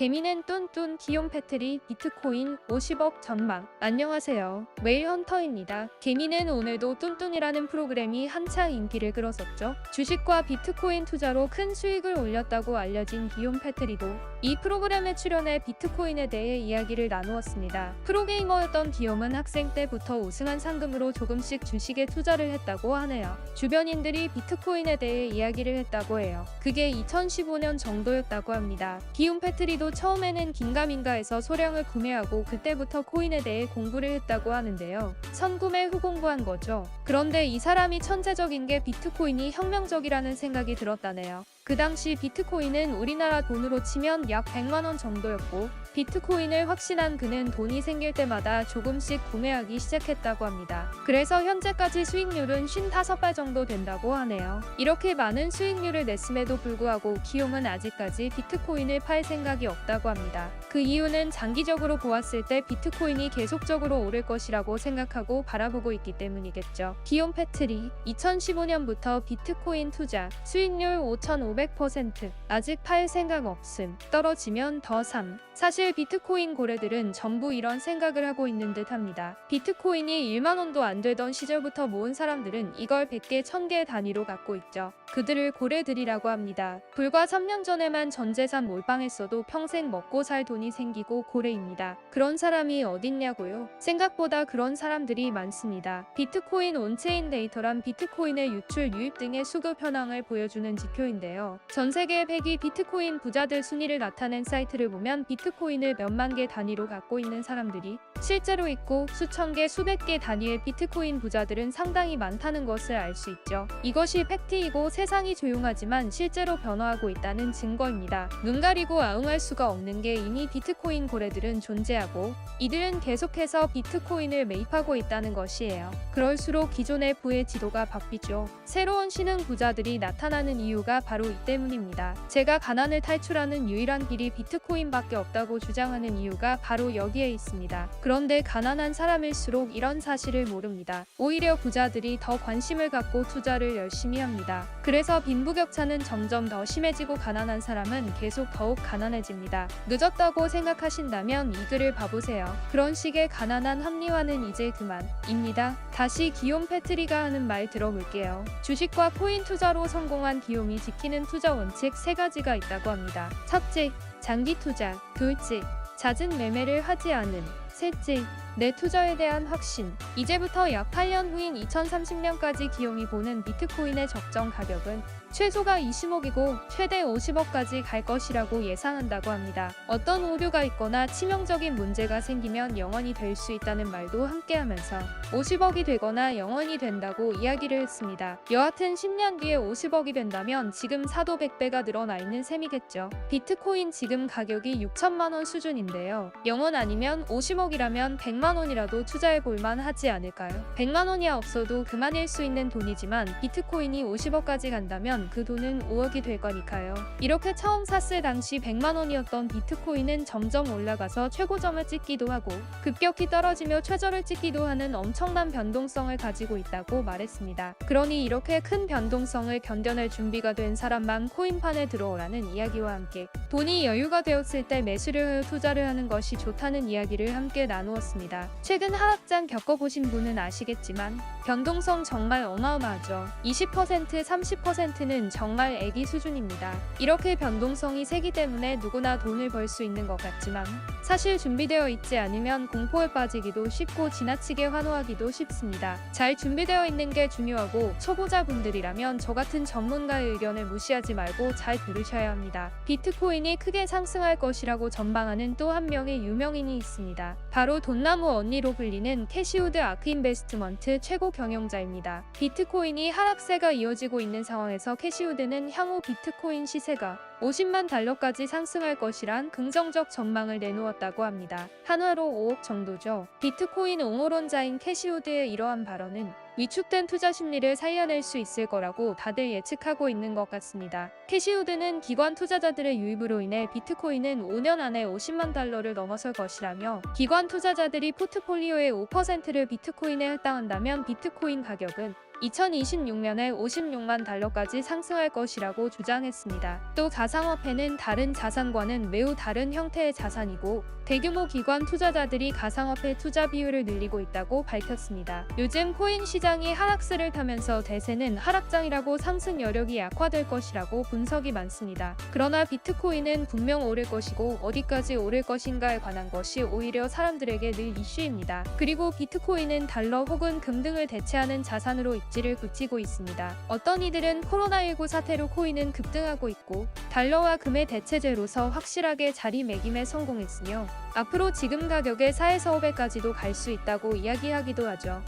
개미는 뚠뚠 기욤 패트리 비트코인 50억 전망. 안녕하세요. 웨일헌터입니다. 개미는 오늘도 뚠뚠이라는 프로그램이 한창 인기를 끌었었죠. 주식과 비트코인 투자로 큰 수익을 올렸다고 알려진 기욤 패트리도 이 프로그램에 출연해 비트코인에 대해 이야기를 나누었습니다. 프로게이머였던 기욤은 학생 때부터 우승한 상금으로 조금씩 주식에 투자를 했다고 하네요. 주변인들이 비트코인에 대해 이야기를 했다고 해요. 그게 2015년 정도였다고 합니다. 기욤 패트리도 처음에는 긴가민가해서 소량을 구매하고 그때부터 코인에 대해 공부를 했다고 하는데요. 선구매 후 공부한 거죠. 그런데 이 사람이 천재적인 게 비트코인이 혁명적이라는 생각이 들었다네요. 그 당시 비트코인은 우리나라 돈으로 치면 약 100만 원 정도였고 비트코인을 확신한 그는 돈이 생길 때마다 조금씩 구매하기 시작했다고 합니다. 그래서 현재까지 수익률은 55배 정도 된다고 하네요. 이렇게 많은 수익률을 냈음에도 불구하고 기욤은 아직까지 비트코인을 팔 생각이 없다고 합니다. 그 이유는 장기적으로 보았을 때 비트코인이 계속적으로 오를 것이라고 생각하고 바라보고 있기 때문이겠죠. 기욤 패트리 2015년부터 비트코인 투자 수익률 5,500%. 아직 팔 생각 없음. 떨어지면 더 삼. 사실 비트코인 고래들은 전부 이런 생각을 하고 있는 듯 합니다. 비트코인이 1만 원도 안 되던 시절부터 모은 사람들은 이걸 100개, 1000개 단위로 갖고 있죠. 그들을 고래들이라고 합니다. 불과 3년 전에만 전 재산 몰빵했어도 평생 먹고 살 돈이 생기고 고래입니다. 그런 사람이 어딨냐고요? 생각보다 그런 사람들이 많습니다. 비트코인 온체인 데이터란 비트코인의 유출, 유입 등의 수급 현황을 보여주는 지표인데요. 전 세계 100위 비트코인 부자들 순위를 나타낸 사이트를 보면 비트코인을 몇만 개 단위로 갖고 있는 사람들이 실제로 있고 수천 개, 수백 개 단위의 비트코인 부자들은 상당히 많다는 것을 알 수 있죠. 이것이 팩트이고 세상이 조용하지만 실제로 변화하고 있다는 증거입니다. 눈 가리고 아웅할 수가 없는 게 이미 비트코인 고래들은 존재하고 이들은 계속해서 비트코인을 매입하고 있다는 것이에요. 그럴수록 기존의 부의 지도가 바뀌죠. 새로운 신흥 부자들이 나타나는 이유가 바로 이 때문입니다. 제가 가난을 탈출하는 유일한 길이 비트코인밖에 없다고 주장하는 이유가 바로 여기에 있습니다. 그런데 가난한 사람일수록 이런 사실을 모릅니다. 오히려 부자들이 더 관심을 갖고 투자를 열심히 합니다. 그래서 빈부격차는 점점 더 심해지고 가난한 사람은 계속 더욱 가난해집니다. 늦었다고 생각하신다면 이 글을 봐보세요. 그런 식의 가난한 합리화는 이제 그만입니다. 다시 기욤 패트리가 하는 말 들어볼게요. 주식과 코인 투자로 성공한 기욤이 지키는 투자 원칙 3가지가 있다고 합니다. 첫째, 장기 투자. 둘째, 잦은 매매를 하지 않음. 셋째, 내 투자에 대한 확신. 이제부터 약 8년 후인 2030년까지 기욤이 보는 비트코인의 적정 가격은 최소가 20억이고 최대 50억까지 갈 것이라고 예상한다고 합니다. 어떤 오류가 있거나 치명적인 문제가 생기면 0원이 될 수 있다는 말도 함께하면서 50억이 되거나 0원이 된다고 이야기를 했습니다. 여하튼 10년 뒤에 50억이 된다면 지금 사도 100배가 늘어나 있는 셈이겠죠. 비트코인 지금 가격이 6천만 원 수준인데요. 0원 아니면 50억이라면 100만 원이라도 투자해 볼만 하지 않을까요? 100만 원이 없어도 그만일 수 있는 돈이지만 비트코인이 50억까지 간다면 그 돈은 5억이 될 거니까요. 이렇게 처음 샀을 당시 100만 원이었던 비트코인은 점점 올라가서 최고점을 찍기도 하고 급격히 떨어지며 최저를 찍기도 하는 엄청난 변동성을 가지고 있다고 말했습니다. 그러니 이렇게 큰 변동성을 견뎌낼 준비가 된 사람만 코인판에 들어오라는 이야기와 함께 돈이 여유가 되었을 때 매수를 하여 투자를 하는 것이 좋다는 이야기를 함께 나누었습니다. 최근 하락장 겪어보신 분은 아시겠지만 변동성 정말 어마어마하죠. 20%, 30%는 정말 애기 수준입니다. 이렇게 변동성이 세기 때문에 누구나 돈을 벌 수 있는 것 같지만 사실 준비되어 있지 않으면 공포에 빠지기도 쉽고 지나치게 환호하기도 쉽습니다. 잘 준비되어 있는 게 중요하고 초보자분들이라면 저 같은 전문가의 의견을 무시하지 말고 잘 들으셔야 합니다. 비트코인이 크게 상승할 것이라고 전방하는 또 한 명의 유명인이 있습니다. 바로 돈나무 언니로 불리는 캐시우드 아크인베스트먼트 최고 경영자입니다. 비트코인이 하락세가 이어지고 있는 상황에서 캐시우드는 향후 비트코인 시세가 50만 달러까지 상승할 것이란 긍정적 전망을 내놓았다고 합니다. 한화로 5억 정도죠. 비트코인 옹호론자인 캐시우드의 이러한 발언은 위축된 투자 심리를 살려낼 수 있을 거라고 다들 예측하고 있는 것 같습니다. 캐시우드는 기관 투자자들의 유입으로 인해 비트코인은 5년 안에 50만 달러를 넘어설 것이라며 기관 투자자들이 포트폴리오의 5%를 비트코인에 할당한다면 비트코인 가격은 2026년에 56만 달러까지 상승할 것이라고 주장했습니다. 또 가상화폐는 다른 자산과는 매우 다른 형태의 자산이고 대규모 기관 투자자들이 가상화폐 투자 비율을 늘리고 있다고 밝혔습니다. 요즘 코인 시장이 하락세를 타면서 대세는 하락장이라고 상승 여력이 약화될 것이라고 분석이 많습니다. 그러나 비트코인은 분명 오를 것이고 어디까지 오를 것인가에 관한 것이 오히려 사람들에게 늘 이슈입니다. 그리고 비트코인은 달러 혹은 금 등을 대체하는 자산으로 입지를 굳히고 있습니다. 어떤 이들은 코로나19 사태로 코인은 급등하고 있고 달러와 금의 대체제로서 확실하게 자리매김에 성공했으며 앞으로 지금 가격의 4에서 5배까지도 갈 수 있다고 이야기하기도 하죠.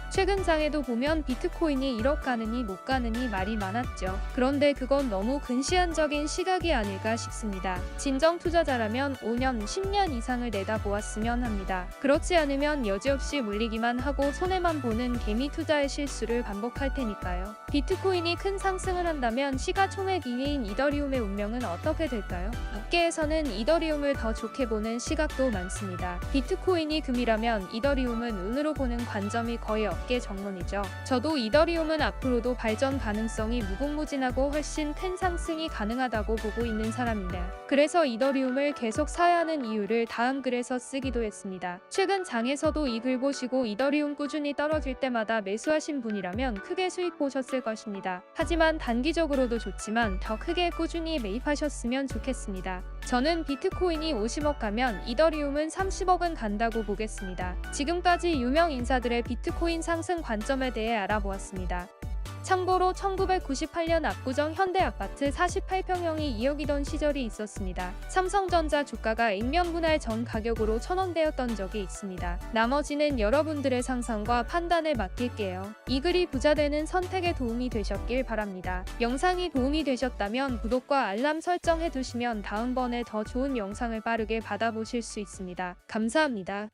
최근 장에도 보면 비트코인이 1억 가느니 못 가느니 말이 많았죠. 그런데 그건 너무 근시안적인 시각이 아닐까 싶습니다. 진정 투자자라면 5년, 10년 이상을 내다보았으면 합니다. 그렇지 않으면 여지없이 물리기만 하고 손해만 보는 개미 투자의 실수를 반복할 테니까요. 비트코인이 큰 상승을 한다면 시가총액 2위인 이더리움의 운명은 어떻게 될까요? 업계에서는 이더리움을 더 좋게 보는 시각도 많습니다. 비트코인이 금이라면 이더리움은 은으로 보는 관점이 거의 업계 정론이죠. 저도 이더리움은 앞으로도 발전 가능성이 무궁무진하고 훨씬 큰 상승이 가능하다고 보고 있는 사람인데 그래서 이더리움을 계속 사야 하는 이유를 다음 글에서 쓰기도 했습니다. 최근 장에서도 이 글 보시고 이더리움 꾸준히 떨어질 때마다 매수하신 분이라면 크게 수익 보셨을 것입니다. 하지만 단기적으로도 좋지만 더 크게 꾸준히 매입하셨으면 좋겠습니다. 저는 비트코인이 50억 가면 이더리움은 30억은 간다고 보겠습니다. 지금까지 유명 인사들의 비트코인 상승 관점에 대해 알아보았습니다. 참고로 1998년 압구정 현대아파트 48평형이 2억이던 시절이 있었습니다. 삼성전자 주가가 액면 분할 전 가격으로 1,000원대였던 적이 있습니다. 나머지는 여러분들의 상상과 판단에 맡길게요. 이 글이 부자되는 선택에 도움이 되셨길 바랍니다. 영상이 도움이 되셨다면 구독과 알람 설정해두시면 다음번에 더 좋은 영상을 빠르게 받아보실 수 있습니다. 감사합니다.